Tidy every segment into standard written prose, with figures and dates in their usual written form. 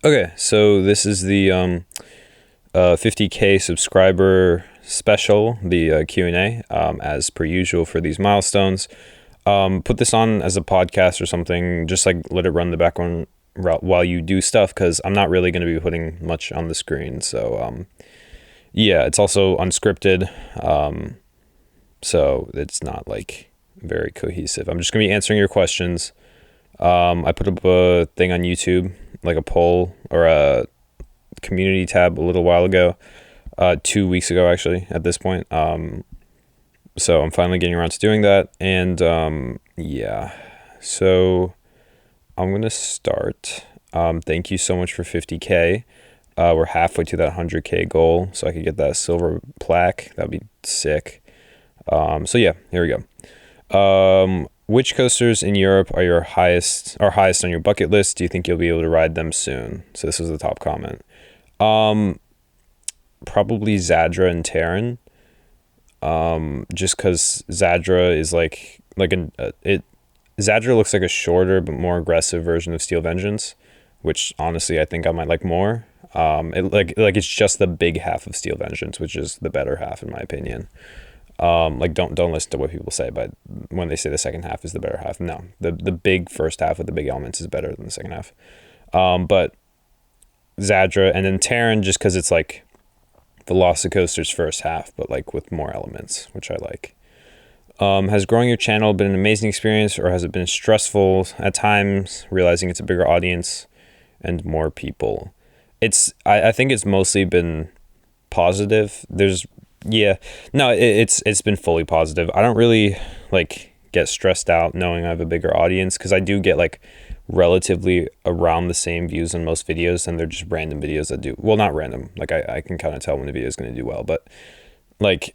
Okay, so this is the 50K subscriber special, the Q&A, as per usual for these milestones. Put this on as a podcast or something, just like let it run in the background while you do stuff, because I'm not really going to be putting much on the screen. So, yeah, it's also unscripted, so it's not like very cohesive. I'm just going to be answering your questions. I put up a thing on YouTube, like a poll or a community tab a little while ago, 2 weeks ago actually at this point. So I'm finally getting around to doing that. And yeah, so I'm going to start. Thank you so much for 50K. We're halfway to that 100K goal, so I could get that silver plaque. That'd be sick. So yeah, here we go. Which coasters in Europe are highest on your bucket list? Do you think you'll be able to ride them soon? So this was the top comment. Probably Zadra and Terran. Just because Zadra is Zadra looks like a shorter but more aggressive version of Steel Vengeance, which honestly I think I might like more. It's just the big half of Steel Vengeance, which is the better half in my opinion. Don't listen to what people say, but when they say the second half is the better half, no, the big first half with the big elements is better than the second half. But Zadra and then Terran, just because it's like Velocicoaster's first half, but like with more elements, which I like. Has growing your channel been an amazing experience, or has it been stressful at times, realizing it's a bigger audience and more people? I think it's mostly been positive. It's been fully positive. I don't really like get stressed out knowing I have a bigger audience, because I do get like relatively around the same views on most videos, and they're just random videos that do well. Not random, like I can kind of tell when the video is going to do well, but like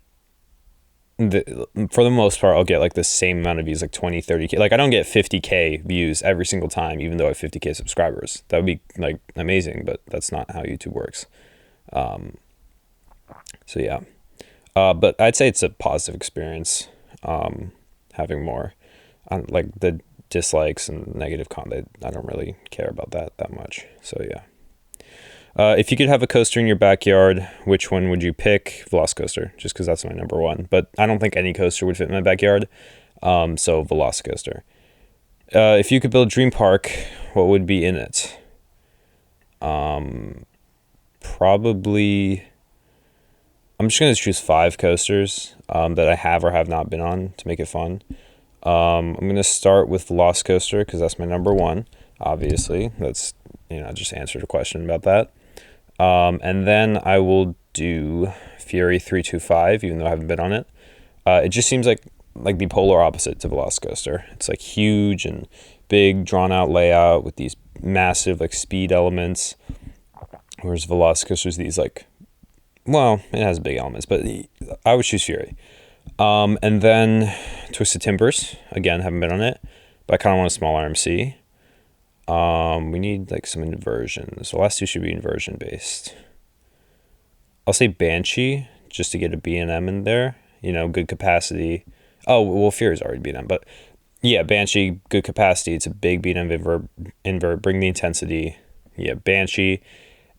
for the most part I'll get like the same amount of views, like 20-30K. Like I don't get 50K views every single time, even though I have 50K subscribers. That would be like amazing, but that's not how YouTube works. So yeah, but I'd say it's a positive experience, having more. Like the dislikes and negative comment, I don't really care about that much. So yeah. If you could have a coaster in your backyard, which one would you pick? Velocicoaster, just because that's my number one. But I don't think any coaster would fit in my backyard. So Velocicoaster. If you could build a dream park, what would be in it? Probably. I'm just gonna choose 5 coasters that I have or have not been on to make it fun. I'm gonna start with Velocicoaster because that's my number one. Obviously, that's I just answered a question about that. And then I will do Fury 325, even though I haven't been on it. It just seems like the polar opposite to Velocicoaster. It's like huge and big, drawn out layout with these massive like speed elements, whereas Velocicoaster's these like, well, it has big elements, but I would choose Fury. And then Twisted Timbers, again, haven't been on it, but I kind of want a small RMC. We need like some inversions. The last two should be inversion based. I'll say Banshee just to get a B&M in there. Good capacity. Oh, well, Fury's already B&M, but yeah, Banshee, good capacity. It's a big B&M invert. Bring the intensity. Yeah, Banshee.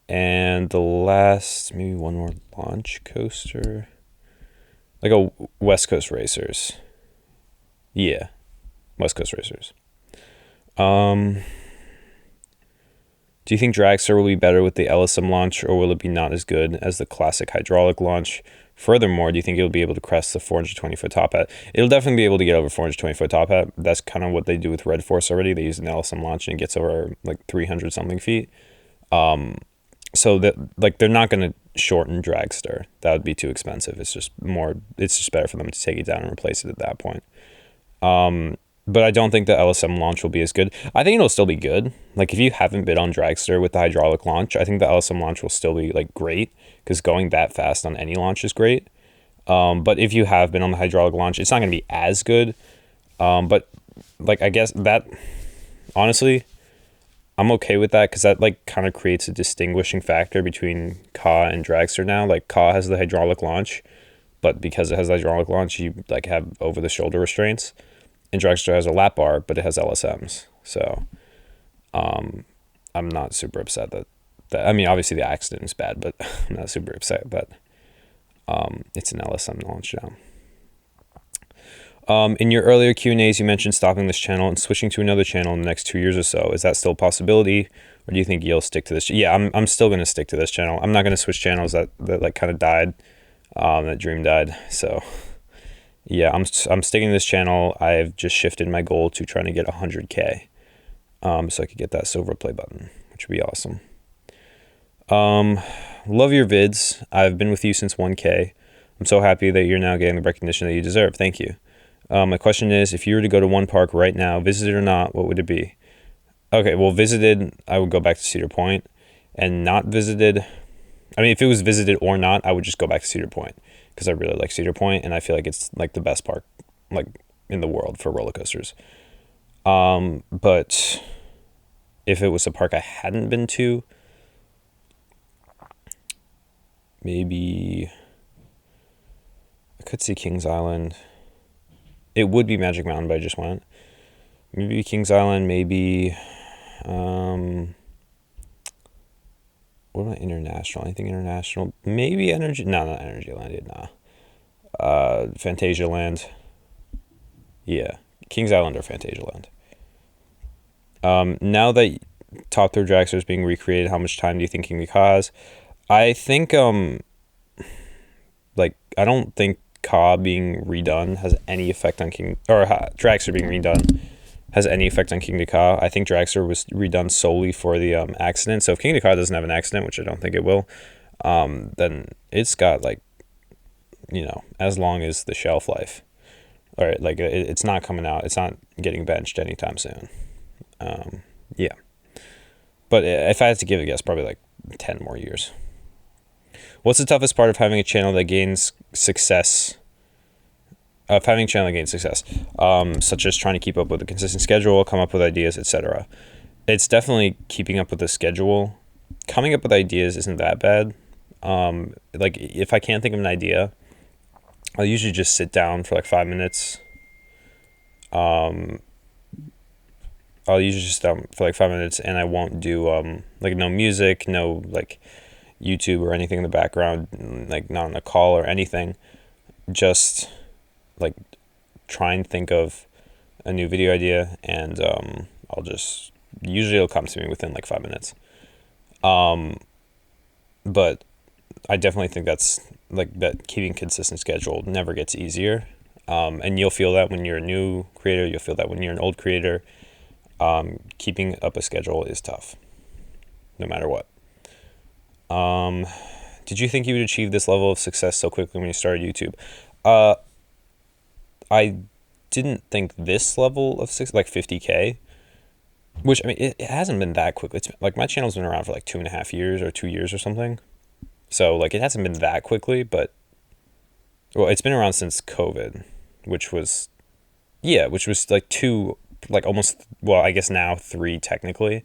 And the last, maybe one more launch coaster. Like a West Coast Racers. Yeah, West Coast Racers. Do you think Dragster will be better with the LSM launch, or will it be not as good as the classic hydraulic launch? Furthermore, do you think it'll be able to crest the 420-foot top hat? It'll definitely be able to get over 420-foot top hat. That's kind of what they do with Red Force already. They use an LSM launch and it gets over like 300 something feet. So that like they're not going to shorten Dragster. That would be too expensive. It's just better for them to take it down and replace it at that point. But I don't think the LSM launch will be as good. I think it'll still be good. Like if you haven't been on Dragster with the hydraulic launch, I think the LSM launch will still be like great, because going that fast on any launch is great. But if you have been on the hydraulic launch, it's not going to be as good. But like I guess that honestly, I'm okay with that, because that like kind of creates a distinguishing factor between Ka and Dragster now. Like Ka has the hydraulic launch, but because it has the hydraulic launch, you like have over the shoulder restraints. And Dragster has a lap bar, but it has LSMs. So I'm not super upset that I mean, obviously the accident was bad, but I'm not super upset. But it's an LSM launch now. In your earlier Q&As, you mentioned stopping this channel and switching to another channel in the next 2 years or so. Is that still a possibility, or do you think you'll stick to this? Yeah, I'm still going to stick to this channel. I'm not going to switch channels that like kind of died, that dream died. So yeah, I'm sticking to this channel. I've just shifted my goal to trying to get 100K, so I could get that silver play button, which would be awesome. Love your vids. I've been with you since 1K. I'm so happy that you're now getting the recognition that you deserve. Thank you. My question is, if you were to go to one park right now, visited or not, what would it be? Okay, well, visited, I would go back to Cedar Point, and not visited, I mean, if it was visited or not, I would just go back to Cedar Point, because I really like Cedar Point, and I feel like it's like the best park like in the world for roller coasters. But if it was a park I hadn't been to, maybe I could see Kings Island. It would be Magic Mountain, but I just went. Maybe Kings Island, maybe, what about international? Anything international? Maybe Energy, no, not Energy Land, nah. Fantasia Land. Yeah, Kings Island or Fantasia Land. Now that Top Thrill Dragster is being recreated, how much time do you think Kingda Ka has? I think, like, I don't think Ka being redone has any effect on Dragster being redone has any effect on Kingda Ka. I think Dragster was redone solely for the accident. So if Kingda Ka doesn't have an accident, which I don't think it will, then it's got like, as long as the shelf life. All right, like it's not coming out. It's not getting benched anytime soon. Yeah. But if I had to give a guess, probably like 10 more years. What's the toughest part of having a channel that gains success? Such as trying to keep up with a consistent schedule, come up with ideas, etc. It's definitely keeping up with the schedule. Coming up with ideas isn't that bad. Like if I can't think of an idea, I'll usually just sit down for like 5 minutes. I'll usually just sit down for like 5 minutes, and I won't do like no music, no like YouTube or anything in the background, like not on a call or anything. Just like try and think of a new video idea, and usually it'll come to me within like 5 minutes. But I definitely think that's like that keeping consistent schedule never gets easier. And you'll feel that when you're a new creator, you'll feel that when you're an old creator. Keeping up a schedule is tough, no matter what. Did you think you would achieve this level of success so quickly when you started YouTube? I didn't think this level of like 50K, which I mean, it hasn't been that quickly. It's like my channel's been around for like 2.5 years or 2 years or something. So like it hasn't been that quickly, but well, it's been around since COVID, which was like almost, well, I guess now 3 technically,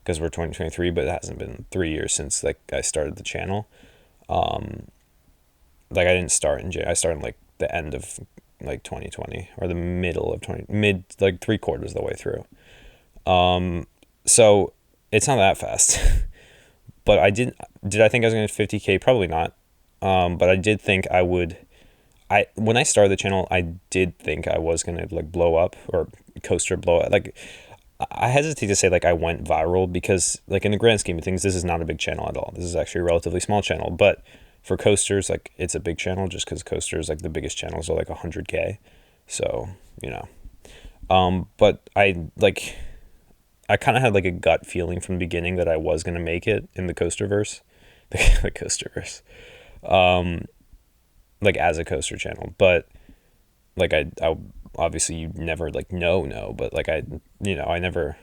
because we're 2023, but it hasn't been 3 years since like I started the channel. Like I didn't start in January. I started in like the end of like 2020 or the middle of like 3/4 of the way through. So it's not that fast, but I think I was going to 50K? Probably not. But I did think I would. When I started the channel, I did think I was going to like blow up or coaster blow up. Like I hesitate to say like I went viral, because like in the grand scheme of things, this is not a big channel at all. This is actually a relatively small channel, but for coasters, like it's a big channel just because coasters, like the biggest channels are like 100K. So, but I kind of had like a gut feeling from the beginning that I was going to make it in the Coasterverse, the Coasterverse, like as a coaster channel. But like I obviously you never like no, but like I never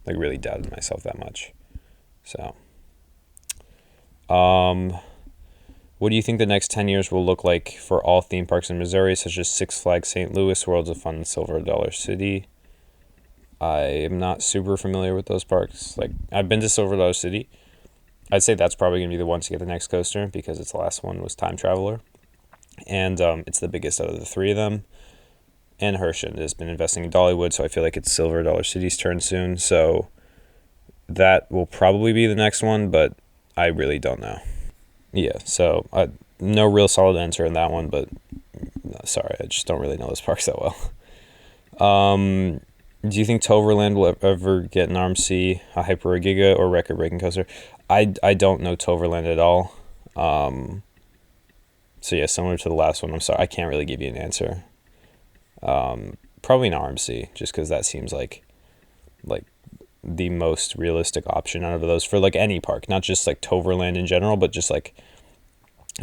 like really doubted myself that much. So, what do you think the next 10 years will look like for all theme parks in Missouri, such as Six Flags St. Louis, Worlds of Fun, Silver Dollar City? I am not super familiar with those parks. Like I've been to Silver Dollar City. I'd say that's probably going to be the one to get the next coaster, because its last one was Time Traveler. And it's the biggest out of the 3 of them. And Herschend has been investing in Dollywood, so I feel like it's Silver Dollar City's turn soon. So that will probably be the next one, but I really don't know. Yeah, so no real solid answer in that one, but sorry, I just don't really know those parks that well. Do you think Toverland will ever get an RMC, a Hyper or Giga, or record-breaking coaster? I don't know Toverland at all. So yeah, similar to the last one, I'm sorry, I can't really give you an answer. Probably an RMC, just because that seems like the most realistic option out of those for like any park, not just like Toverland in general, but just like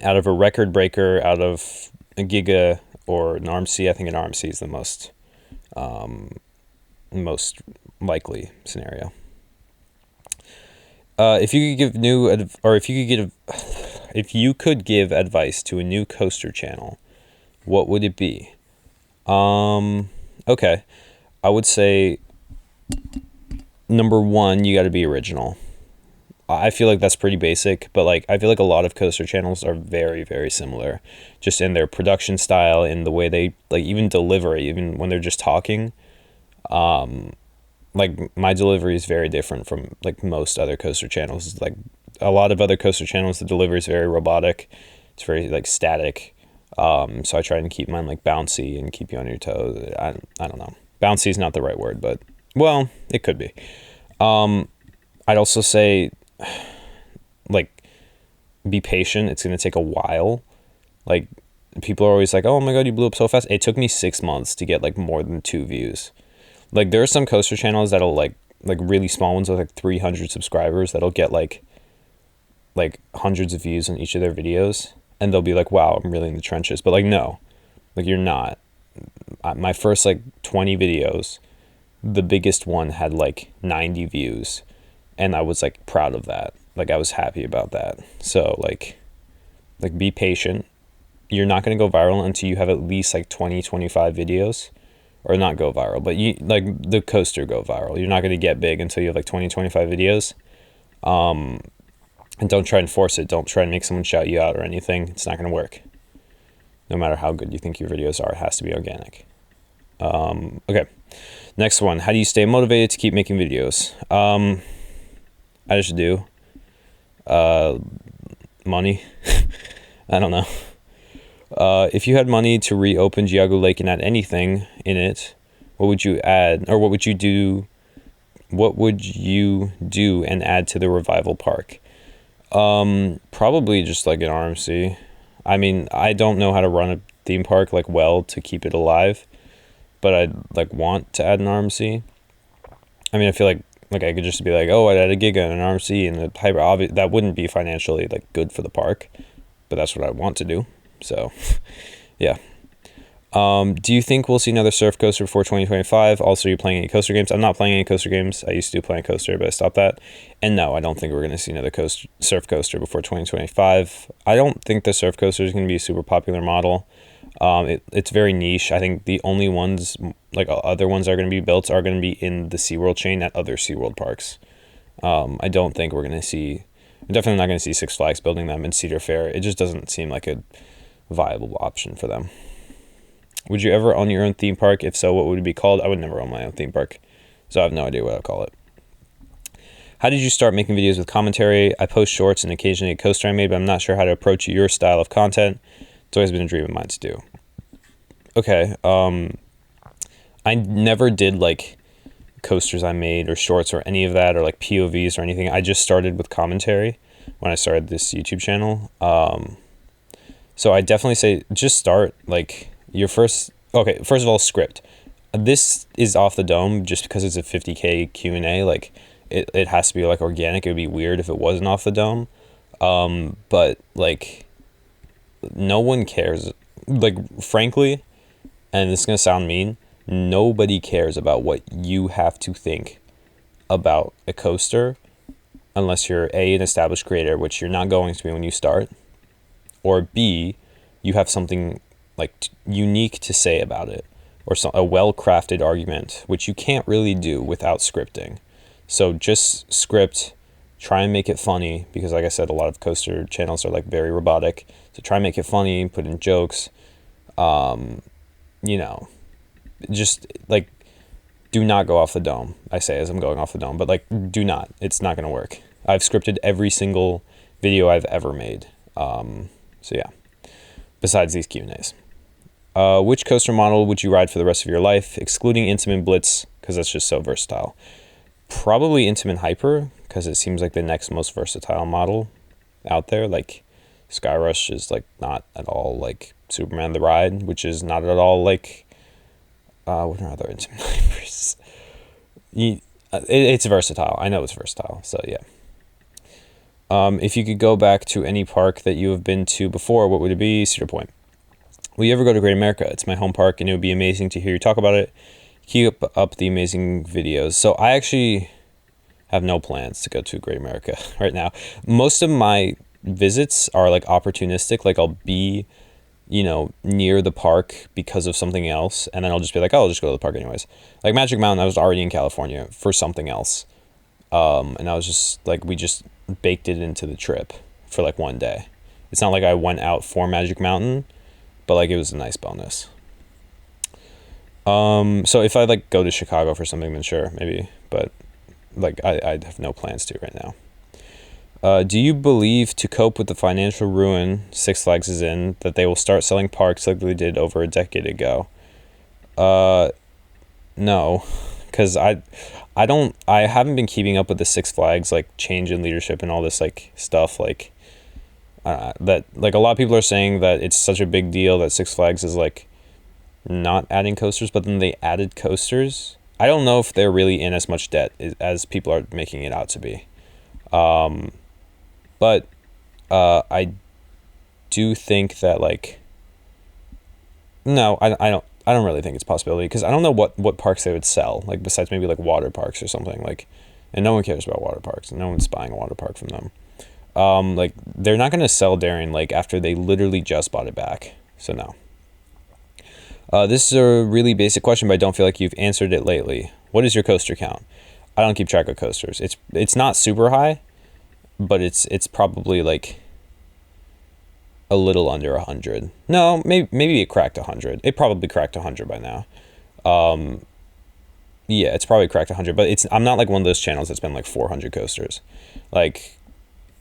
out of a record breaker, out of a Giga or an RMC. I think an RMC is the most likely scenario. If you could give if you could give advice to a new coaster channel, what would it be? Okay, I would say number one, you got to be original. I feel like that's pretty basic, but like I feel like a lot of coaster channels are very, very similar, just in their production style, in the way they like even deliver it, even when they're just talking. Like my delivery is very different from like most other coaster channels. Like a lot of other coaster channels, the delivery is very robotic. It's very like static. So I try and keep mine like bouncy and keep you on your toes. I don't know. Bouncy is not the right word, but well, it could be. I'd also say like be patient. It's going to take a while. Like people are always like, "Oh my God, you blew up so fast." It took me 6 months to get like more than 2 views. Like there are some coaster channels that'll like really small ones with like 300 subscribers that'll get like hundreds of views on each of their videos, and they'll be like, "Wow, I'm really in the trenches." But like no, like you're not. My first like 20 videos, the biggest one had like 90 views, and I was like proud of that. Like I was happy about that. So like be patient. You're not going to go viral until you have at least like 20-25 videos, or not go viral, but you like the coaster go viral. You're not going to get big until you have like 20-25 videos. And don't try and force it. Don't try and make someone shout you out or anything. It's not going to work. No matter how good you think your videos are, it has to be organic. Okay. Next one. How do you stay motivated to keep making videos? I just do. Money. I don't know. If you had money to reopen Giago Lake and add anything in it, what would you add, or what would you do? What would you do and add to the revival park? Probably just like an RMC. I mean, I don't know how to run a theme park like well to keep it alive, but I'd like want to add an RMC. I mean, I feel like I could just be like, oh, I'd add a Giga and an RMC and the hyper. That wouldn't be financially like good for the park, but that's what I want to do. So, yeah. Do you think we'll see another surf coaster before 2025? Also, are you playing any coaster games? I'm not playing any coaster games. I used to play a coaster, but I stopped that. And no, I don't think we're going to see another surf coaster before 2025. I don't think the surf coaster is going to be a super popular model. It's very niche. I think the only ones, like other ones that are going to be built, are going to be in the SeaWorld chain at other SeaWorld parks. I don't think we're going to see, we're definitely not going to see Six Flags building them in Cedar Fair. It just doesn't seem like a viable option for them. Would you ever own your own theme park? If so, what would it be called? I would never own my own theme park, so I have no idea what I'd call it. How did you start making videos with commentary? I post shorts and occasionally a coaster I made, but I'm not sure how to approach your style of content. It's always been a dream of mine to do. Okay, I never did like coasters I made or shorts or any of that, or like POVs or anything. I just started with commentary when I started this YouTube channel. So I definitely say just start like your first of all, script. This is off the dome just because it's a 50K Q&A. Like it has to be like organic. It would be weird if it wasn't off the dome. But like no one cares. Like frankly, and this is going to sound mean, nobody cares about what you have to think about a coaster unless you're A, an established creator, which you're not going to be when you start, or B, you have something like unique to say about it, or a well-crafted argument, which you can't really do without scripting. So just script, try and make it funny, because like I said, a lot of coaster channels are like very robotic. So try and make it funny, put in jokes, just like do not go off the dome. I say as I'm going off the dome, but like do not. It's not going to work. I've scripted every single video I've ever made. So yeah, besides these Q&As. Which coaster model would you ride for the rest of your life, excluding Intamin Blitz, because that's just so versatile? Probably Intamin Hyper, because it seems like the next most versatile model out there. Like, Skyrush is like not at all like Superman the Ride, which is not at all like what are other Intamin Hypers? It's versatile. I know it's versatile. So yeah. If you could go back to any park that you have been to before, what would it be? Cedar Point. Will you ever go to Great America? It's my home park, and it would be amazing to hear you talk about it. Keep up the amazing videos. So I actually have no plans to go to Great America right now. Most of my visits are like opportunistic. Like, I'll be, near the park because of something else, and then I'll just be like, oh, I'll just go to the park anyways. Like Magic Mountain, I was already in California for something else. And I was just like, we just baked it into the trip for like one day. It's not like I went out for Magic Mountain, but like it was a nice bonus. So if I like go to Chicago for something, then sure, maybe, but like I have no plans to right now. Do you believe, to cope with the financial ruin Six Flags is in, that they will start selling parks like they did over a decade ago? No, because I haven't been keeping up with the Six Flags like change in leadership and all this like stuff like that. Like, a lot of people are saying that it's such a big deal that Six Flags is like not adding coasters, but then they added coasters. I don't know if they're really in as much debt as people are making it out to be. But I do think that like, no, I don't really think it's a possibility, because I don't know what parks they would sell, like besides maybe like water parks or something, like, and no one cares about water parks, and no one's buying a water park from them. Like, they're not going to sell Darien Lake after they literally just bought it back. So no. This is a really basic question, but I don't feel like you've answered it lately. What is your coaster count? I don't keep track of coasters. It's not super high, but it's probably like a little under 100. No, maybe it cracked 100. It probably cracked 100 by now. Yeah, it's probably cracked 100, but I'm not like one of those channels that's been like 400 coasters. Like,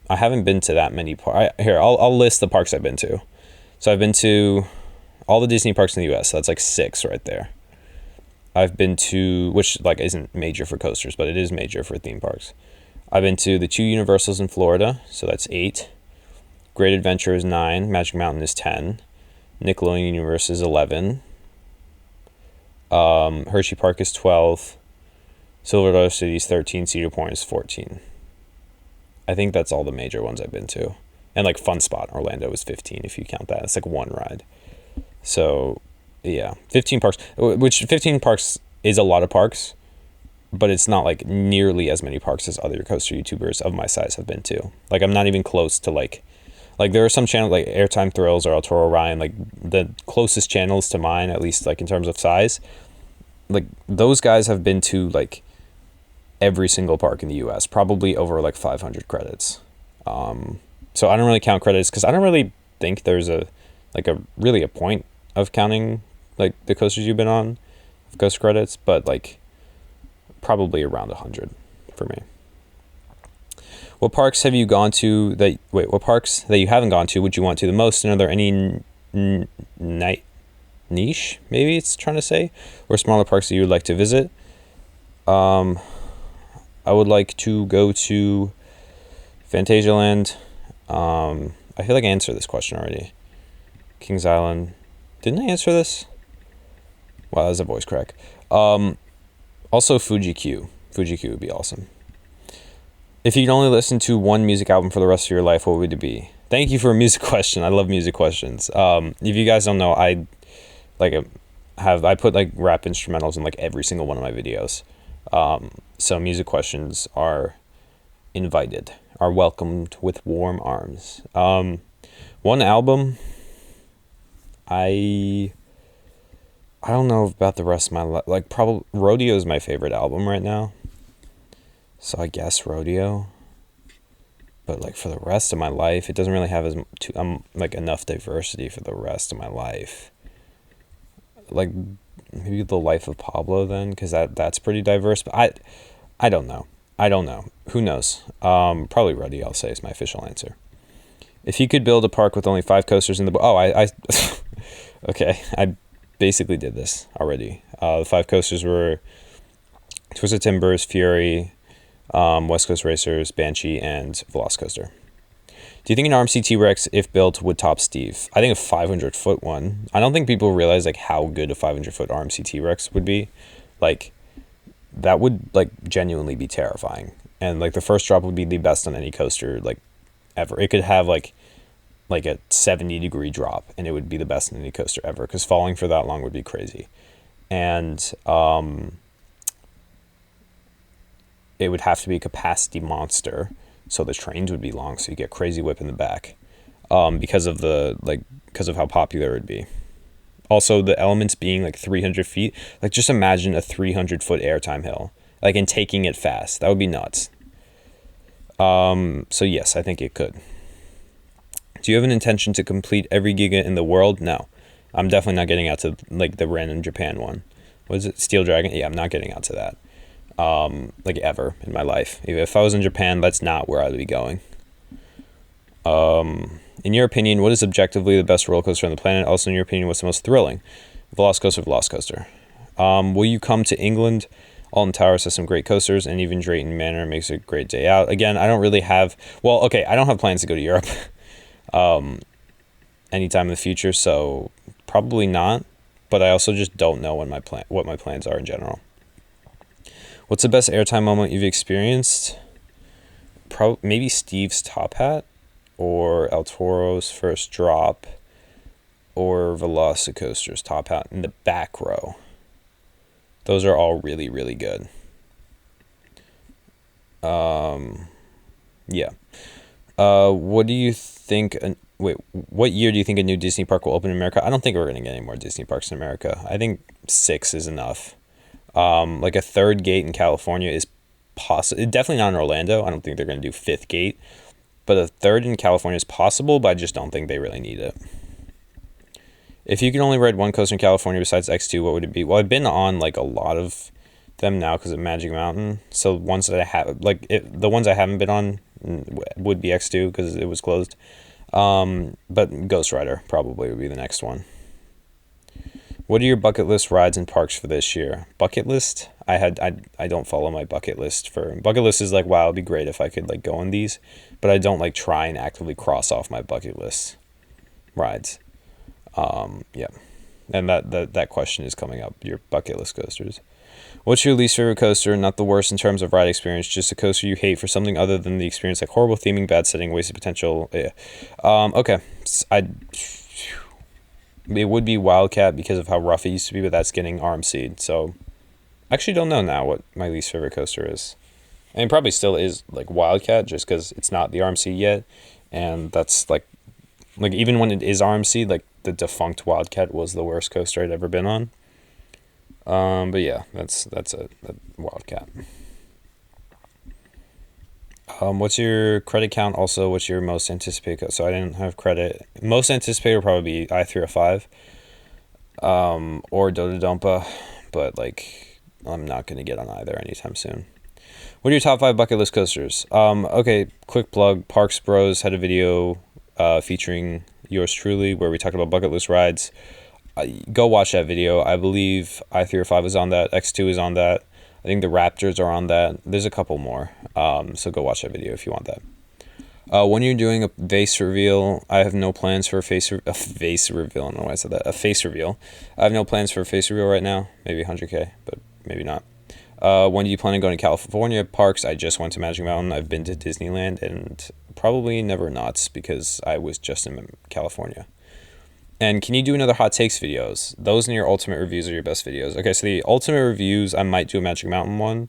I haven't been to that many parks. Here, I'll list the parks I've been to. So I've been to all the Disney parks in the US. So that's like 6 right there. I've been to, which like isn't major for coasters, but it is major for theme parks. I've been to the 2 Universals in Florida, so that's 8. Great Adventure is 9. Magic Mountain is 10. Nickelodeon Universe is 11. Hershey Park is 12. Silver City is 13. Cedar Point is 14. I think that's all the major ones I've been to. And like Fun Spot, Orlando is 15 if you count that. It's like one ride. So yeah, 15 parks, which 15 parks is a lot of parks, but it's not like nearly as many parks as other coaster YouTubers of my size have been to. Like, I'm not even close to like there are some channels like Airtime Thrills or El Toro Ryan, like the closest channels to mine, at least like in terms of size. Like, those guys have been to like every single park in the US, probably over like 500 credits. So I don't really count credits because I don't really think there's a point of counting like the coasters you've been on, coaster credits, but like probably around 100 for me. What parks have you gone to what parks that you haven't gone to would you want to the most? And are there any niche, maybe it's trying to say, or smaller parks that you would like to visit? I would like to go to Fantasialand. I feel like I answered this question already. Kings Island. Didn't I answer this? Wow, that was a voice crack. Also Fuji Q. Fuji Q would be awesome. If you could only listen to one music album for the rest of your life, what would it be? Thank you for a music question. I love music questions. If you guys don't know, I put like rap instrumentals in like every single one of my videos. So music questions are invited, are welcomed with warm arms. One album, I don't know about the rest of my life. Like, probably Rodeo is my favorite album right now. So I guess Rodeo. But like for the rest of my life, it doesn't really have like enough diversity for the rest of my life. Like maybe The Life of Pablo then, because that's pretty diverse. But I don't know. Who knows? Probably Rodeo, I'll say, is my official answer. If you could build a park with only 5 coasters in the I okay, I basically did this already. The 5 coasters were Twisted Timbers, Fury, West Coast Racers, Banshee, and Velocicoaster. Do you think an RMC T-Rex, if built, would top Steve? I think a 500-foot one. I don't think people realize like how good a 500-foot RMC T-Rex would be. Like, that would like genuinely be terrifying. And like the first drop would be the best on any coaster like ever. It could have like a 70-degree drop, and it would be the best on any coaster ever. Because falling for that long would be crazy. And it would have to be a capacity monster, so the trains would be long, so you get crazy whip in the back, because of how popular it would be. Also, the elements being like 300 feet, like just imagine a 300-foot airtime hill, like, and taking it fast. That would be nuts. So yes, I think it could. Do you have an intention to complete every Giga in the world? No, I'm definitely not getting out to like the random Japan one. What is it? Steel Dragon? Yeah, I'm not getting out to that. Like ever in my life. If I was in Japan, that's not where I'd be going. In your opinion, what is objectively the best roller coaster on the planet? Also, in your opinion, what's the most thrilling? Velocicoaster, Velocicoaster. Will you come to England? Alton Towers has some great coasters, and even Drayton Manor makes a great day out. Again, I don't really have... Well, okay, I don't have plans to go to Europe anytime in the future, so probably not. But I also just don't know what my plans are in general. What's the best airtime moment you've experienced? Maybe Steve's top hat, or El Toro's first drop, or Velocicoaster's top hat in the back row. Those are all really, really good. Yeah. What do you think? What year do you think a new Disney park will open in America? I don't think we're going to get any more Disney parks in America. I think 6 is enough. Like a 3rd gate in California is possible. Definitely not in Orlando. I don't think they're going to do 5th gate. But a 3rd in California is possible, but I just don't think they really need it. If you could only ride one coaster in California besides X2, what would it be? Well, I've been on like a lot of them now because of Magic Mountain. So ones that I have, the ones I haven't been on would be X2 because it was closed. But Ghost Rider probably would be the next one. What are your bucket list rides and parks for this year? Bucket list? I don't follow my bucket list. Bucket list is like, wow, it'd be great if I could like go on these, but I don't like try and actively cross off my bucket list rides. Yeah. And that question is coming up, your bucket list coasters. What's your least favorite coaster? Not the worst in terms of ride experience, just a coaster you hate for something other than the experience, like horrible theming, bad setting, wasted potential. Yeah. Okay. It would be Wildcat because of how rough it used to be, but that's getting RMC'd. So I actually don't know now what my least favorite coaster is. And it probably still is like Wildcat just because it's not the RMC yet. And that's like even when it is RMC, like the defunct Wildcat was the worst coaster I'd ever been on. But yeah, that's a Wildcat. What's your credit count? Also, what's your most anticipated? So I didn't have credit. Most anticipated would probably be i305, or Dododonpa, but like I'm not gonna get on either anytime soon. What are your top 5 bucket list coasters? Okay, quick plug. Parks Bros had a video featuring yours truly where we talked about bucket list rides. Go watch that video. I believe i305 is on that. X2 is on that. I think the Raptors are on that. There's a couple more. So go watch that video if you want that. When you're doing a vase reveal, I have no plans for a vase reveal. I don't know why I said that. A face reveal. I have no plans for a face reveal right now. Maybe 100K, but maybe not. When do you plan on going to California parks? I just went to Magic Mountain. I've been to Disneyland and probably never Knott's because I was just in California. And can you do another hot takes videos? Those and your ultimate reviews are your best videos. Okay, so the ultimate reviews, I might do a Magic Mountain one.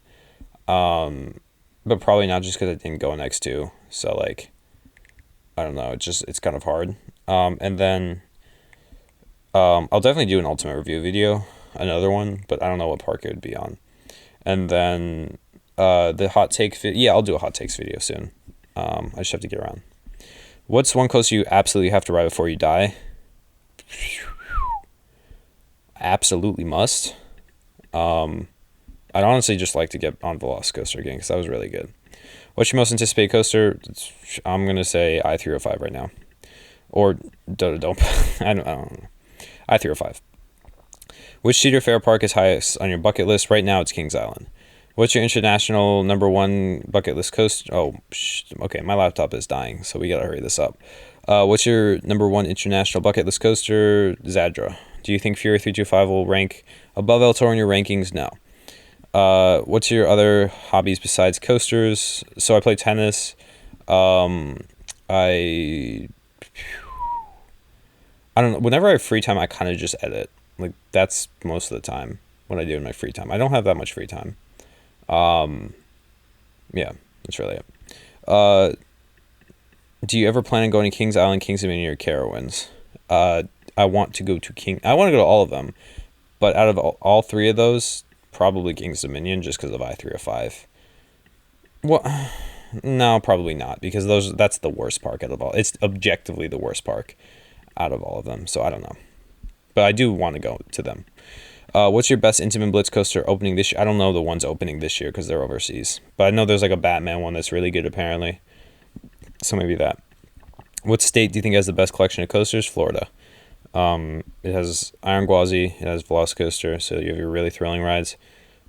But probably not just because I didn't go in X2. So like, I don't know. It's kind of hard. And then I'll definitely do an ultimate review video, another one, but I don't know what park it would be on. And then the hot take yeah, I'll do a hot takes video soon. I just have to get around. What's one coaster you absolutely have to ride before you die? Absolutely must. I'd honestly just like to get on Velocicoaster again, because that was really good. What's your most anticipated coaster? I'm going to say i305 right now. Or don't I don't know. I3 or 5. Which city or fair park is highest on your bucket list? Right now, it's Kings Island. What's your international number one bucket list coast? Oh, okay, my laptop is dying, so we gotta hurry this up. What's your number one international bucket list coaster? Zadra. Do you think Fury 325 will rank above El Toro in your rankings? No. What's your other hobbies besides coasters? So I play tennis. Um, I I don't know. Whenever I have free time, I kind of just edit. Like that's most of the time what I do in my free time. I don't have that much free time. Um, yeah, that's really it. Uh, do you ever plan on going to Kings Island, Kings Dominion, or Carowinds? Uh, I want to go to King. I want to go to all of them, but out of all three of those, probably Kings Dominion, just because of I-305. Well, no, probably not, because that's the worst park out of all. It's objectively the worst park out of all of them. So I don't know, but I do want to go to them. What's your best Intamin Blitz coaster opening this year? I don't know the ones opening this year because they're overseas, but I know there's like a Batman one that's really good apparently. So maybe that. What state do you think has the best collection of coasters? Florida. It has Iron Gwazi, it has Velocicoaster, so you have your really thrilling rides.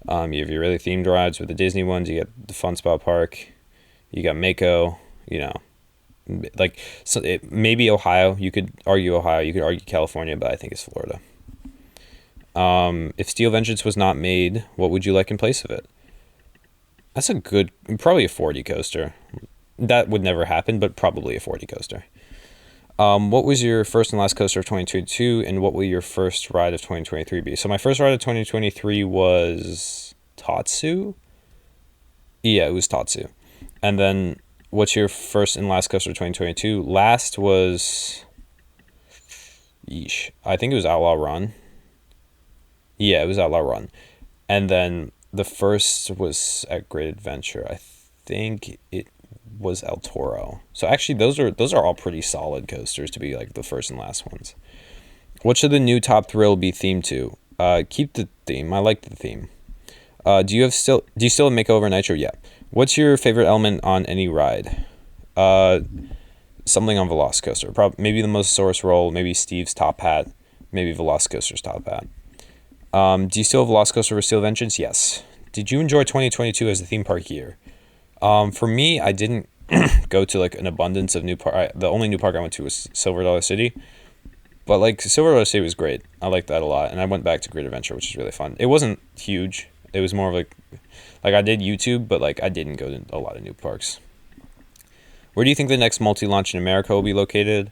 You have your really themed rides with the Disney ones. You get the Fun Spot Park. You got Mako. You know, like so. Maybe Ohio. You could argue Ohio. You could argue California, but I think it's Florida. If Steel Vengeance was not made, what would you like in place of it? That's a good, probably a 40 coaster. That would never happen, but probably a 40 coaster. What was your first and last coaster of 2022, and what will your first ride of 2023 be? So my first ride of 2023 was Tatsu. Yeah, it was Tatsu. And then what's your first and last coaster of 2022? Last was, yeesh, I think it was Outlaw Run. Yeah, it was Outlaw Run. And then the first was at Great Adventure. I think it was El Toro. So actually those are all pretty solid coasters to be like the first and last ones. What should the new Top Thrill be themed to? Keep the theme. I like the theme. Do you still have Makeover Nitro? Yeah. What's your favorite element on any ride? Something on Velocicoaster. Maybe the Mosasaurus roll, maybe Steve's top hat, maybe Velocicoaster's top hat. Do you still have Velocicoaster for Steel Vengeance? Yes. Did you enjoy 2022 as a theme park year? For me, I didn't go to like an abundance of new park. The only new park I went to was Silver Dollar City, but like Silver Dollar City was great. I liked that a lot, and I went back to Great Adventure, which is really fun. It wasn't huge. It was more of like I did YouTube, but like I didn't go to a lot of new parks. Where do you think the next multi-launch in America will be located?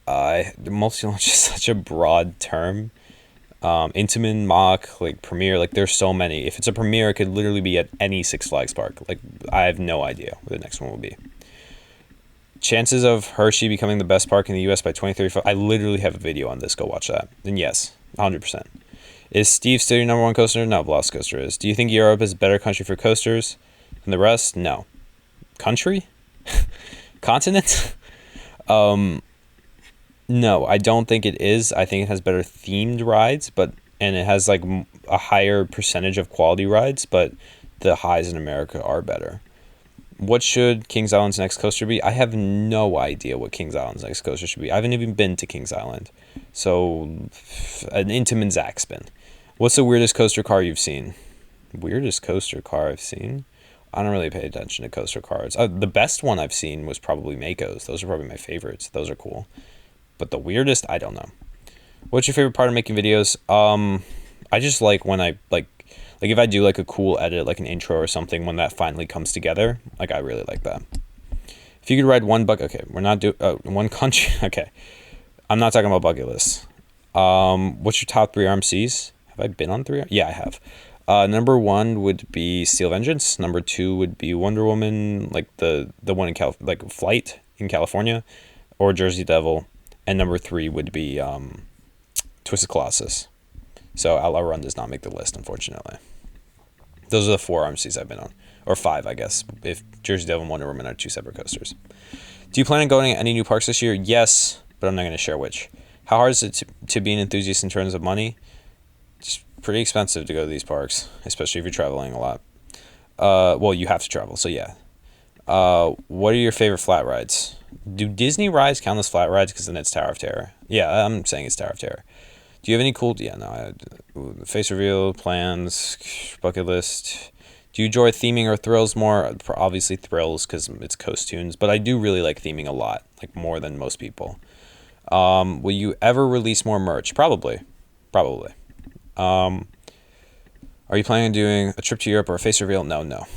The multi-launch is such a broad term. Intamin, Mach, like Premier, like there's so many. If it's a Premier, it could literally be at any Six Flags park. Like I have no idea where the next one will be. Chances of Hershey becoming the best park in the U.S. by 2035. I literally have a video on this. Go watch that. Then yes, 100%. Is Steve still your number one coaster? No, Velocicoaster is. Do you think Europe is a better country for coasters than the rest? No. Country? Continent? No, I don't think it is. I think it has better themed rides, and it has like a higher percentage of quality rides, but the highs in America are better. What should Kings Island's next coaster be? I have no idea what Kings Island's next coaster should be. I haven't even been to Kings Island. So, an Intamin Zack Spin. What's the weirdest coaster car you've seen? Weirdest coaster car I've seen? I don't really pay attention to coaster cars. The best one I've seen was probably Mako's. Those are probably my favorites. Those are cool. But the weirdest, I don't know. What's your favorite part of making videos? I just like when I like if I do like a cool edit, like an intro or something, when that finally comes together. Like I really like that. If you could ride one bucket, okay, we're not one country. Okay, I'm not talking about bucket lists. What's your top 3 RMCs? Have I been on 3? Yeah, I have. Number 1 would be Steel Vengeance. Number 2 would be Wonder Woman, like the one in like Flight in California, or Jersey Devil. And number 3 would be Twisted Colossus. So Outlaw Run does not make the list, unfortunately. Those are the 4 RMCs I've been on. Or 5, I guess, if Jersey Devil and Wonder Woman are 2 separate coasters. Do you plan on going to any new parks this year? Yes, but I'm not going to share which. How hard is it to be an enthusiast in terms of money? It's pretty expensive to go to these parks, especially if you're traveling a lot. Well, you have to travel, so yeah. What are your favorite flat rides? Do Disney rides count as flat rides? Because then it's Tower of Terror. Yeah, I'm saying it's Tower of Terror. Do you have any cool? Yeah, no. Face reveal plans, bucket list. Do you enjoy theming or thrills more? Obviously thrills because it's Coast Tunes, but I do really like theming a lot, like more than most people. Will you ever release more merch? Probably, probably. Are you planning on doing a trip to Europe or a face reveal? No, no.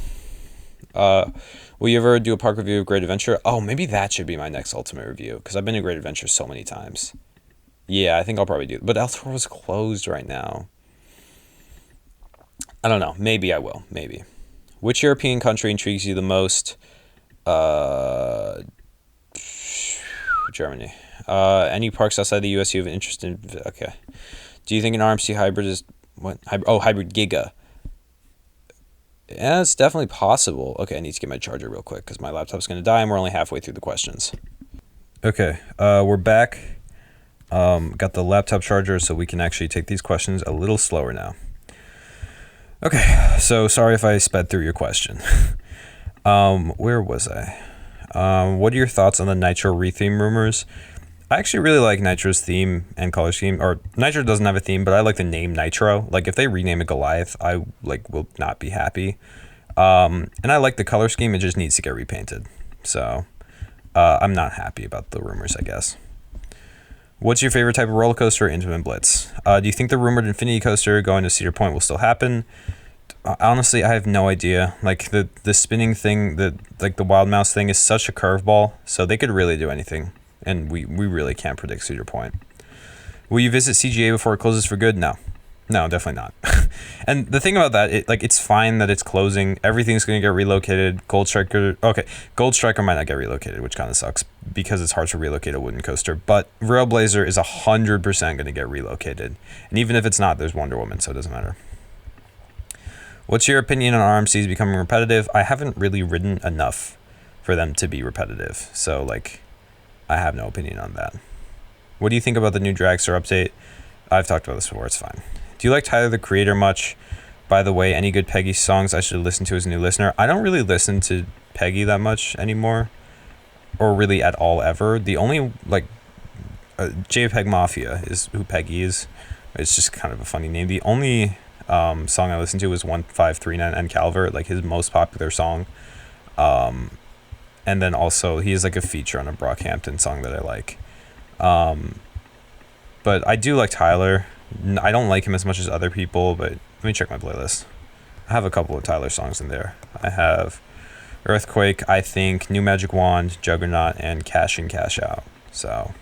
Will you ever do a park review of Great Adventure? Oh, maybe that should be my next Ultimate review because I've been to Great Adventure so many times. Yeah, I think I'll probably do it. But Elseworld is closed right now. I don't know. Maybe I will. Maybe. Which European country intrigues you the most? Germany. Any parks outside the U.S. you have an interest in? Okay. Do you think an RMC hybrid is what? Hybrid Giga. Yeah, it's definitely possible. Okay, I need to get my charger real quick because my laptop's going to die and we're only halfway through the questions. Okay, we're back. Got the laptop charger so we can actually take these questions a little slower now. Okay, so sorry if I sped through your question. Where was I? What are your thoughts on the Nitro retheme rumors? I actually really like Nitro's theme and color scheme. Or Nitro doesn't have a theme, but I like the name Nitro. Like if they rename it Goliath, I will not be happy. And I like the color scheme. It just needs to get repainted. So I'm not happy about the rumors, I guess. What's your favorite type of roller coaster? Intamin Blitz. Do you think the rumored Infinity Coaster going to Cedar Point will still happen? Honestly, I have no idea. Like the spinning thing, the Wild Mouse thing is such a curveball, so they could really do anything, and we really can't predict Cedar Point. Will you visit CGA before it closes for good? No, definitely not. And the thing about that, it's fine that it's closing. Everything's going to get relocated. Gold Striker might not get relocated, which kind of sucks because it's hard to relocate a wooden coaster. But Railblazer is 100% going to get relocated, and even if it's not, there's Wonder Woman, so it doesn't matter. What's your opinion on RMCs becoming repetitive? I haven't really ridden enough for them to be repetitive, so I have no opinion on that. What do you think about the new Dragster update? I've talked about this before, it's fine. Do you like Tyler the Creator much? By the way, any good Peggy songs I should listen to as a new listener? I don't really listen to Peggy that much anymore, or really at all ever. The only JPEG Mafia is who Peggy is. It's just kind of a funny name. The only song I listened to was 1539 and Calvert, like his most popular song. And then also he has like a feature on a Brockhampton song that I like. But I do like Tyler. I don't like him as much as other people, but let me check my playlist. I have a couple of Tyler songs in there. I have Earthquake, I Think, New Magic Wand, Juggernaut, and Cash In, Cash Out. So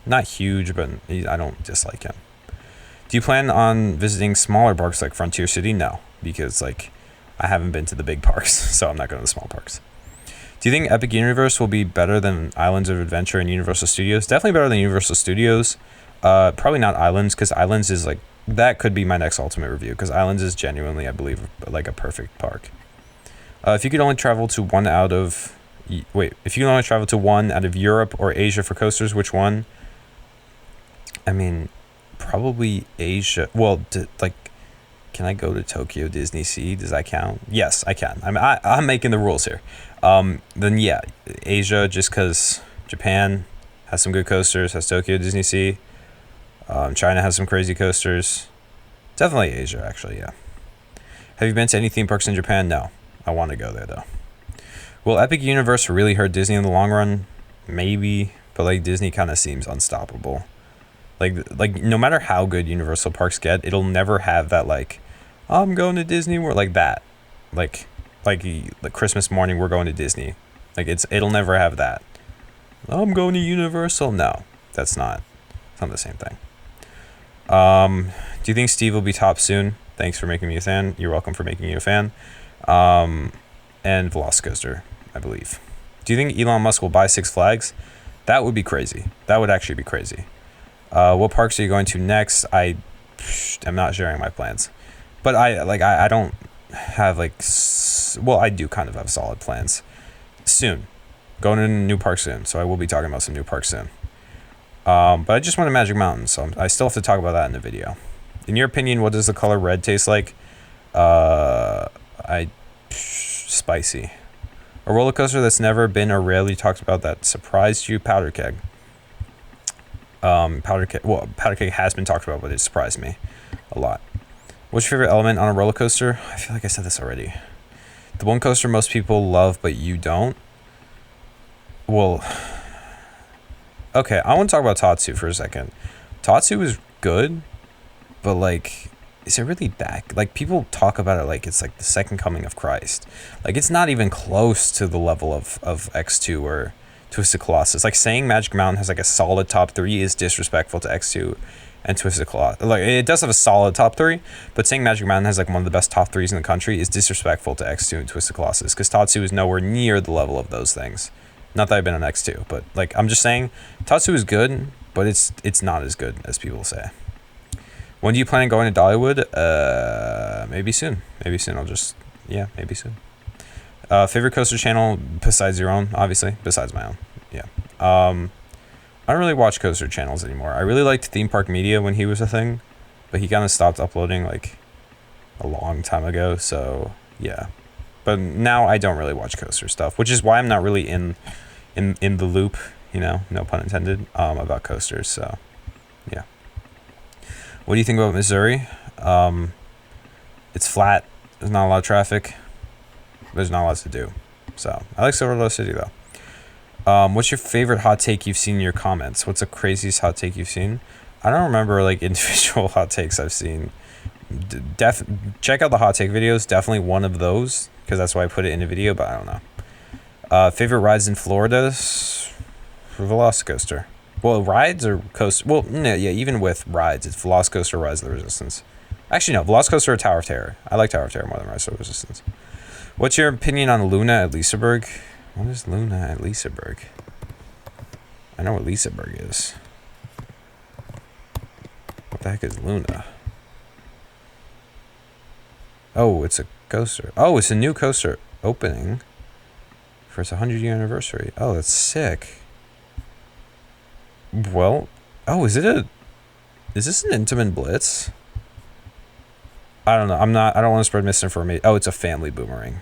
not huge, but I don't dislike him. Do you plan on visiting smaller parks like Frontier City? No, because I haven't been to the big parks, so I'm not going to the small parks. Do you think Epic Universe will be better than Islands of Adventure and Universal Studios? Definitely better than Universal Studios. Probably not Islands, because Islands is that could be my next Ultimate review, because Islands is genuinely, I believe, like a perfect park. If you could only travel to one out of Europe or Asia for coasters, which one? I mean, probably Asia. Well, can I go to Tokyo Disney Sea? Does that count? Yes, I can. I'm making the rules here. Then yeah, Asia, just because Japan has some good coasters, has Tokyo Disney Sea. China has some crazy coasters. Definitely Asia, actually, yeah. Have you been to any theme parks in Japan? No. I want to go there, though. Will Epic Universe really hurt Disney in the long run? Maybe, but Disney kind of seems unstoppable. No matter how good Universal parks get, it'll never have that I'm going to Disney World like that. Like Christmas morning we're going to Disney. It'll never have that. I'm going to Universal. No, it's not the same thing. Do you think Steve will be top soon? Thanks for making me a fan. You're welcome for making you a fan. And Velocicoaster, I believe. Do you think Elon Musk will buy Six Flags? That would be crazy. That would actually be crazy. What parks are you going to next? I'm not sharing my plans, but I don't have I do kind of have solid plans. Soon, going to a new park soon, so I will be talking about some new parks soon. But I just went to Magic Mountain, so I still have to talk about that in the video. In your opinion, what does the color red taste like? Spicy. A roller coaster that's never been or rarely talked about that surprised you? Powder Keg. Powder Keg has been talked about, but it surprised me a lot. What's your favorite element on a roller coaster? I feel like I said this already. The one coaster most people love, but you don't. Well, okay, I want to talk about Tatsu for a second. Tatsu is good, but like, is it really that? Like, people talk about it like it's like the second coming of Christ. Like, it's not even close to the level of X2 or Twisted Colossus. Like, saying Magic Mountain has like a solid top 3 is disrespectful to X2 and Twisted Colossus. Like, it does have a solid top 3, but saying Magic Mountain has like one of the best top 3s in the country is disrespectful to X2 and Twisted Colossus, because Tatsu is nowhere near the level of those things. Not that I've been on X2, but like, I'm just saying Tatsu is good, but it's not as good as people say. When do you plan on going to Dollywood? Maybe soon. Maybe soon. Maybe soon. Favorite coaster channel besides your own, obviously, besides my own. Yeah. I don't really watch coaster channels anymore. I really liked Theme Park Media when he was a thing, but he kind of stopped uploading like a long time ago. So yeah, but now I don't really watch coaster stuff, which is why I'm not really in the loop. You know, no pun intended. About coasters. So yeah. What do you think about Missouri? It's flat. There's not a lot of traffic. There's not a lot to do. So I like Silver Lake City though. What's your favorite hot take you've seen in your comments? What's the craziest hot take you've seen? I don't remember like individual hot takes I've seen. Check out the hot take videos. Definitely one of those, because that's why I put it in a video, but I don't know. Favorite rides in Florida? Velocicoaster. Well, rides or coaster? Well, no, yeah, even with rides, it's Velocicoaster, Rise of the Resistance. Actually, no, Velocicoaster or Tower of Terror. I like Tower of Terror more than Rise of the Resistance. What's your opinion on Luna at Liseberg? What is Luna at Liseberg? I know what Liseberg is. What the heck is Luna? Oh, it's a coaster. Oh, it's a new coaster opening for its 100-year anniversary. Oh, that's sick. Well, oh, is this an Intamin Blitz? I don't know. I don't want to spread misinformation. Oh, it's a family boomerang.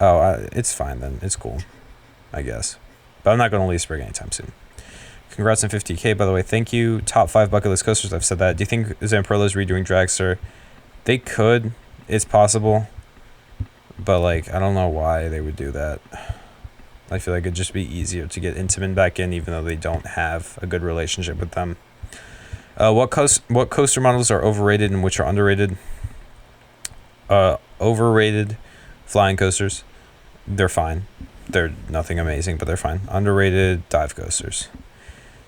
Oh, it's fine then. It's cool, I guess. But I'm not going to Leesburg anytime soon. Congrats on 50K, by the way. Thank you. Top 5 bucket list coasters. I've said that. Do you think Zamperillo's redoing Dragster? They could. It's possible. But, like, I don't know why they would do that. I feel like it'd just be easier to get Intamin back in, even though they don't have a good relationship with them. What coaster models are overrated and which are underrated? Overrated flying coasters. They're fine. They're nothing amazing, but they're fine. Underrated dive coasters.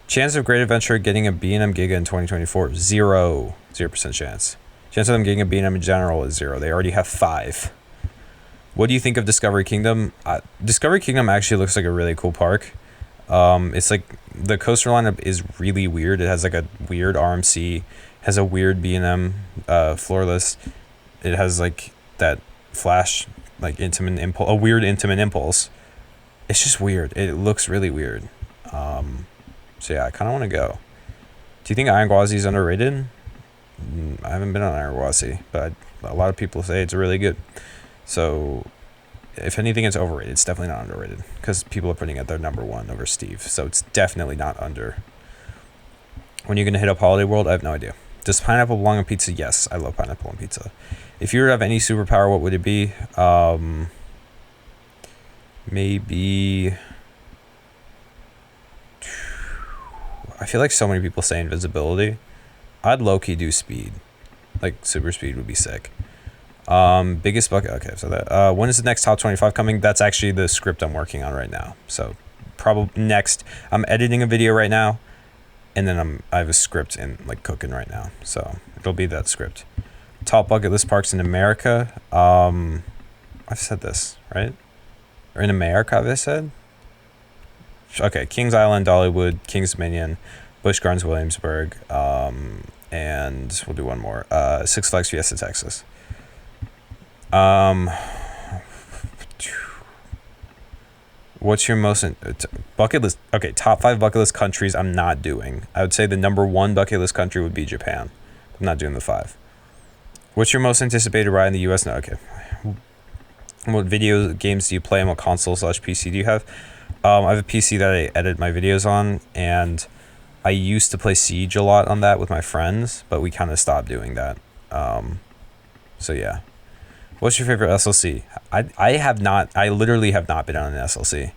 Chance of Great Adventure getting a B&M Giga in 2024? 0% chance. Chance of them getting a B&M in general is 0. They already have 5. What do you think of Discovery Kingdom? Discovery Kingdom actually looks like a really cool park. It's like the coaster lineup is really weird. It has like a weird RMC, has a weird B&M floorless. It has like that flash, like Intamin impulse, a weird Intamin impulse. It's just weird. It looks really weird. So yeah, I kind of want to go. Do you think Iron Gwazi is underrated? I haven't been on Iron Gwazi, but a lot of people say it's really good. So if anything, it's overrated. It's definitely not underrated, because people are putting it their number 1 over Steve. So it's definitely not under. When you're going to hit up Holiday World, I have no idea. Does pineapple belong on pizza? Yes, I love pineapple on pizza. If you were to have any superpower, what would it be? Maybe... I feel like so many people say invisibility. I'd low-key do speed. Like, super speed would be sick. Biggest bucket. Okay, so that. When is the next top 25 coming? That's actually the script I'm working on right now. So, probably next. I'm editing a video right now, and then I have a script in like cooking right now. So it'll be that script. Top bucket list parks in America. I've said this, right? Or in America, have I said? Okay, Kings Island, Dollywood, Kings Dominion, Busch Gardens, Williamsburg, and we'll do one more. Six Flags Fiesta, Texas. What's your most bucket list? Okay, top 5 bucket list countries I'm not doing. I would say the number 1 bucket list country would be Japan. I'm not doing the 5. What's your most anticipated ride in the U.S.? No, okay. What video games do you play and what console slash PC do you have? I have a PC that I edit my videos on, and I used to play Siege a lot on that with my friends, but we kind of stopped doing that. So yeah. What's your favorite SLC? I literally have not been on an SLC.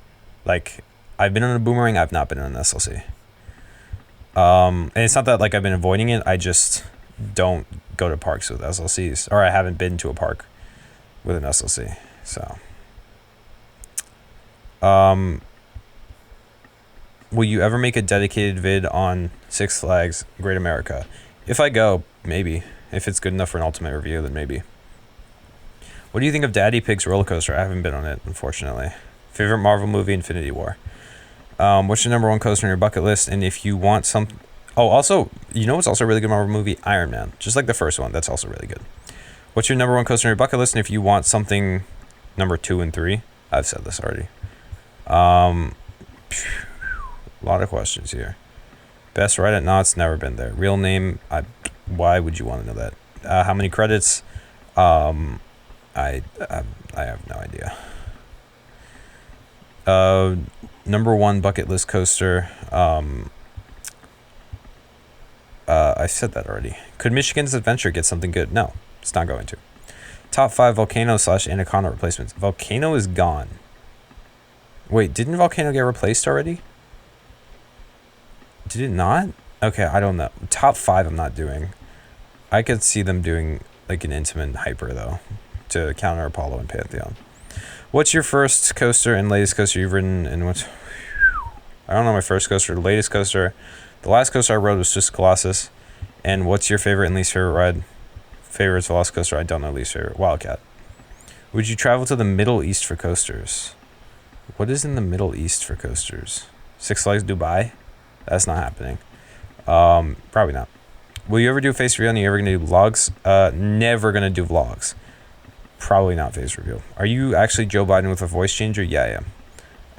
Like, I've been on a Boomerang, I've not been on an SLC. And it's not that like I've been avoiding it, I just don't go to parks with SLCs, or I haven't been to a park with an SLC. So, will you ever make a dedicated vid on Six Flags Great America? If I go, maybe. If it's good enough for an ultimate review, then maybe. What do you think of Daddy Pig's roller coaster? I haven't been on it, unfortunately. Favorite Marvel movie? Infinity War. What's your number one coaster on your bucket list? And if you want some... Oh, also, you know what's also a really good Marvel movie? Iron Man. Just like the first one. That's also really good. What's your number one coaster on your bucket list? And if you want something number 2 and 3? I've said this already. A lot of questions here. Best ride at Knott's, never been there. Real name, why would you want to know that? How many credits? I have no idea. Number one bucket list coaster. I said that already. Could Michigan's Adventure get something good? No, it's not going to. Top 5 Volcano / Anaconda replacements. Volcano is gone. Wait, didn't Volcano get replaced already? Did it not? Okay, I don't know. Top 5 I'm not doing. I could see them doing like an Intamin Hyper though, to counter Apollo and Pantheon. What's your first coaster and latest coaster you've ridden, and what's... I don't know my first coaster, the latest coaster. The last coaster I rode was just Colossus. And what's your favorite and least favorite ride? Favorite's Velocicoaster. I don't know least favorite. Wildcat. Would you travel to the Middle East for coasters? What is in the Middle East for coasters? Six Flags Dubai? That's not happening. Probably not. Will you ever do a face reveal and you ever gonna do vlogs? Never gonna do vlogs. Probably not face reveal. Are you actually Joe Biden with a voice changer? Yeah,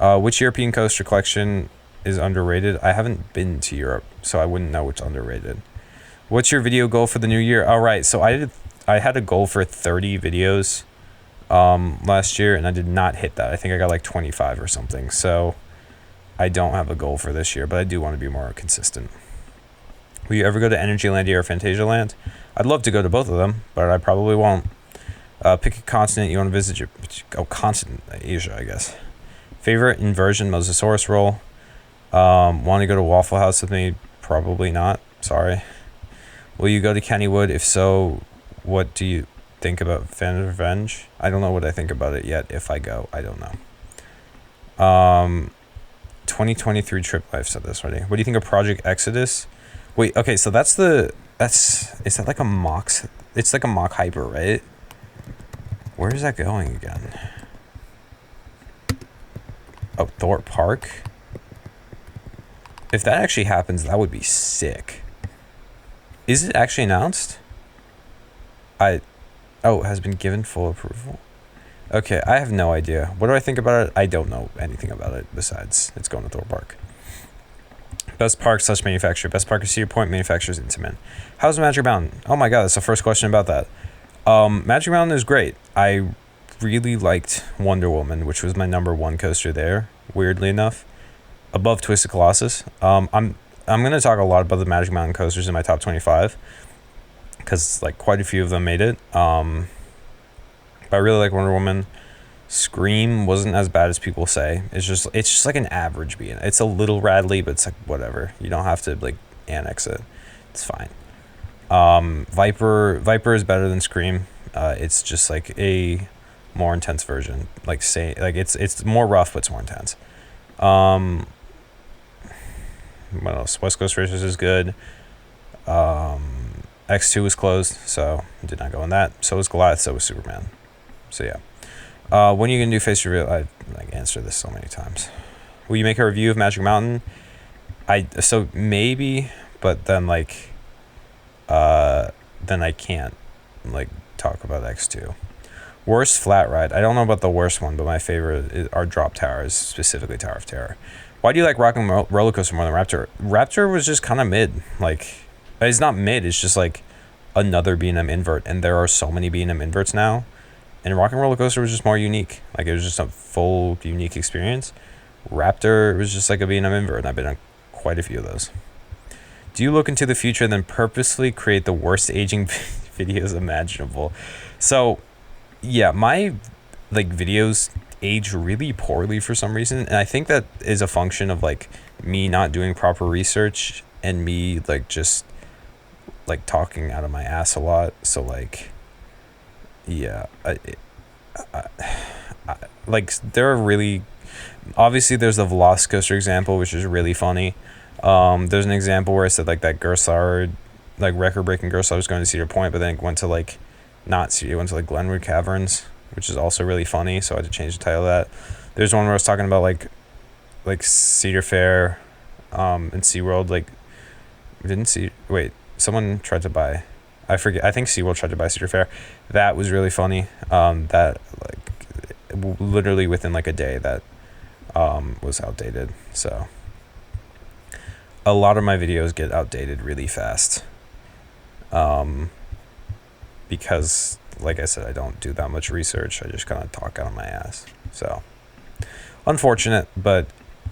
I am. Which European coaster collection is underrated? I haven't been to Europe, so I wouldn't know which underrated. What's your video goal for the new year? All right, so I had a goal for 30 videos last year, and I did not hit that. I think I got like 25 or something. So I don't have a goal for this year, but I do want to be more consistent. Will you ever go to Energylandia or Phantasialand? I'd love to go to both of them, but I probably won't. Pick a continent you want to visit. Continent, Asia, I guess. Favorite inversion, Mosasaurus roll. Want to go to Waffle House with me? Probably not. Sorry. Will you go to Kennywood? If so, what do you think about Fan Revenge? I don't know what I think about it yet. If I go, I don't know. 2023 trip. I've said this already. What do you think of Project Exodus? Wait, okay, so is that like a mock? It's like a mock hyper, right? Where is that going again? Oh, Thorpe Park. If that actually happens, that would be sick. Is it actually announced? It has been given full approval. Okay, I have no idea. What do I think about it? I don't know anything about it besides it's going to Thorpe Park. Best park / manufacturer. Best park is Cedar Point, manufacturers Intamin. How's Magic Mountain? Oh my god, that's the first question about that. Magic Mountain is great. I really liked Wonder Woman, which was my number one coaster there, weirdly enough. Above Twisted Colossus. I'm going to talk a lot about the Magic Mountain coasters in my top 25 because like quite a few of them made it. But I really like Wonder Woman. Scream wasn't as bad as people say. It's just like an average being. It's a little rattly, but it's like whatever. You don't have to like annex it. It's fine. Viper is better than Scream. It's just like a more intense version. It's more rough, but it's more intense. What else? West Coast Racers is good. X2 was closed, so did not go in that. So was Goliath, so was Superman. So yeah. When are you gonna do face reveal? I answered this so many times. Will you make a review of Magic Mountain? So maybe, but then then I can't talk about X2. Worst flat ride. I don't know about the worst one, but my favorite are Drop Towers, specifically Tower of Terror. Why do you like Rock and Roller Coaster more than Raptor? Raptor was just kind of mid. It's not mid. It's just like another B&M invert, and there are so many B&M inverts now. And Rock and Roller Coaster was just more unique. Like, it was just a full unique experience. Raptor was just like a B&M invert, and I've been on quite a few of those. Do you look into the future and then purposely create the worst aging videos imaginable? So, yeah, my like videos age really poorly for some reason, and I think that is a function of like me not doing proper research and me like just like talking out of my ass a lot. So like, yeah, I, like there are really obviously there's the Velocicoaster example, which is really funny. There's an example where I said like that Gerstlauer, like record breaking Gerstlauer was going to Cedar Point, but then it went to like not Cedar, it went to like Glenwood Caverns, which is also really funny. So I had to change the title of that. There's one where I was talking about like Cedar Fair, and SeaWorld. Like didn't see wait someone tried to buy. I forget. I think SeaWorld tried to buy Cedar Fair. That was really funny. That like literally within like a day that was outdated. So a lot of my videos get outdated really fast. Because like I said, I don't do that much research. I just kind of talk out of my ass. So unfortunate, but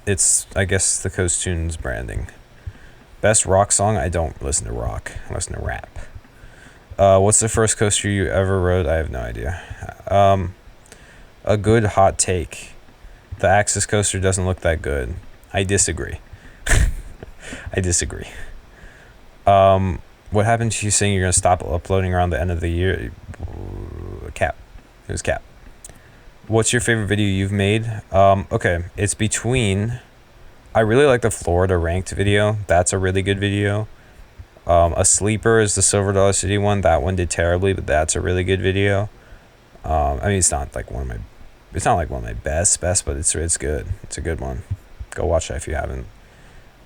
it's I guess the Coast Tunes branding. Best rock song? I don't listen to rock. I listen to rap. What's the first coaster you ever rode? I have no idea. A good hot take. The Axis coaster doesn't look that good. I disagree. I disagree. What happened to you saying you're going to stop uploading around the end of the year? Cap. It was Cap. What's your favorite video you've made? Okay, it's between... I really like the Florida ranked video. That's a really good video. A sleeper is the Silver Dollar City one. That one did terribly, but that's a really good video. I mean, it's not like one of my best, but it's good. It's a good one. Go watch that if you haven't.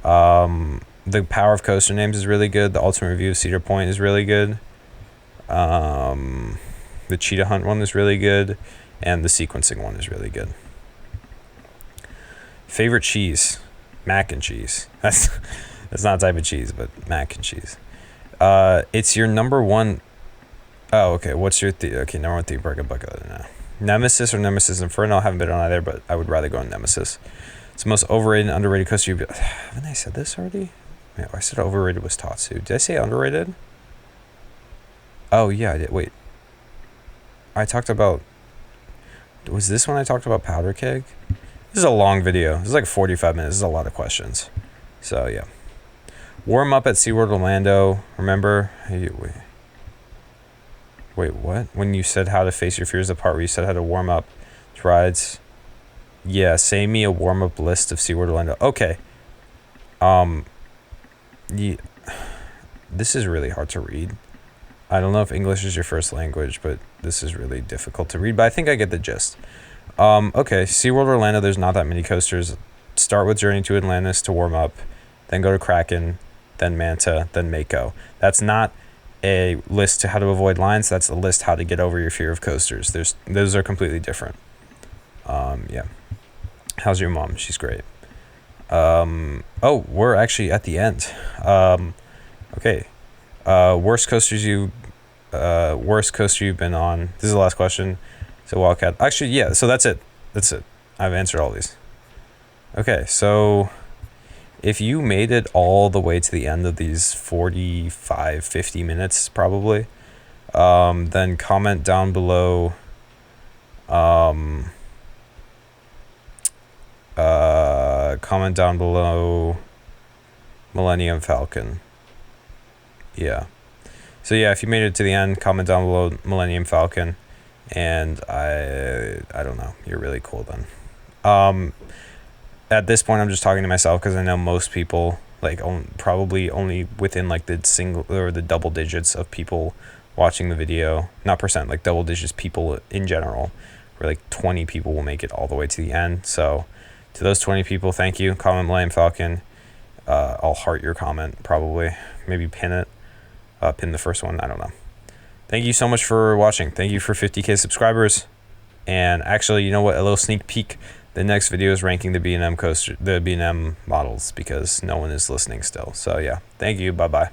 The Power of Coaster Names is really good. The Ultimate Review of Cedar Point is really good. The Cheetah Hunt one is really good, and the sequencing one is really good. Favorite cheese? Mac and cheese. That's not a type of cheese, but mac and cheese. It's your number one. Oh, okay. What's your number one theme park and bucket list now? Nemesis or Nemesis Inferno? I haven't been on either, but I would rather go on Nemesis. It's the most overrated and underrated coaster. Haven't I said this already? Yeah, I said overrated was Tatsu. Did I say underrated? Oh yeah, I did. Wait. I talked about. Was this when I talked about Powder Keg? This is a long video. This is like 45 minutes. This is a lot of questions. So, yeah. Warm up at SeaWorld Orlando. Remember? Wait, what? When you said how to face your fears, the part where you said how to warm up to rides. Yeah, say me a warm up list of SeaWorld Orlando. Okay. Yeah. This is really hard to read. I don't know if English is your first language, but this is really difficult to read. But I think I get the gist. Okay, SeaWorld Orlando, there's not that many coasters. Start with Journey to Atlantis to warm up, then go to Kraken, then Manta, then Mako. That's not a list to how to avoid lines. That's a list how to get over your fear of coasters. Those are completely different. Yeah. How's your mom? She's great. Oh, we're actually at the end. Okay. Worst coaster you've been on. This is the last question. So Wildcat. Actually, yeah, so that's it. I've answered all these. Okay, so if you made it all the way to the end of these 45, 50 minutes probably, then comment down below Millennium Falcon. Yeah. So yeah, if you made it to the end, comment down below Millennium Falcon. And I don't know. You're really cool then. At this point, I'm just talking to myself because I know most people, like probably only within like the single or the double digits of people watching the video, not percent, like double digits people in general, where like 20 people will make it all the way to the end. So to those 20 people, thank you. Comment Millennium Falcon. I'll heart your comment probably. Maybe pin it. Pin the first one. I don't know. Thank you so much for watching. Thank you for 50K subscribers. And actually, you know what? A little sneak peek. The next video is ranking the B&M coaster, the B&M models, because no one is listening still. So yeah, thank you. Bye-bye.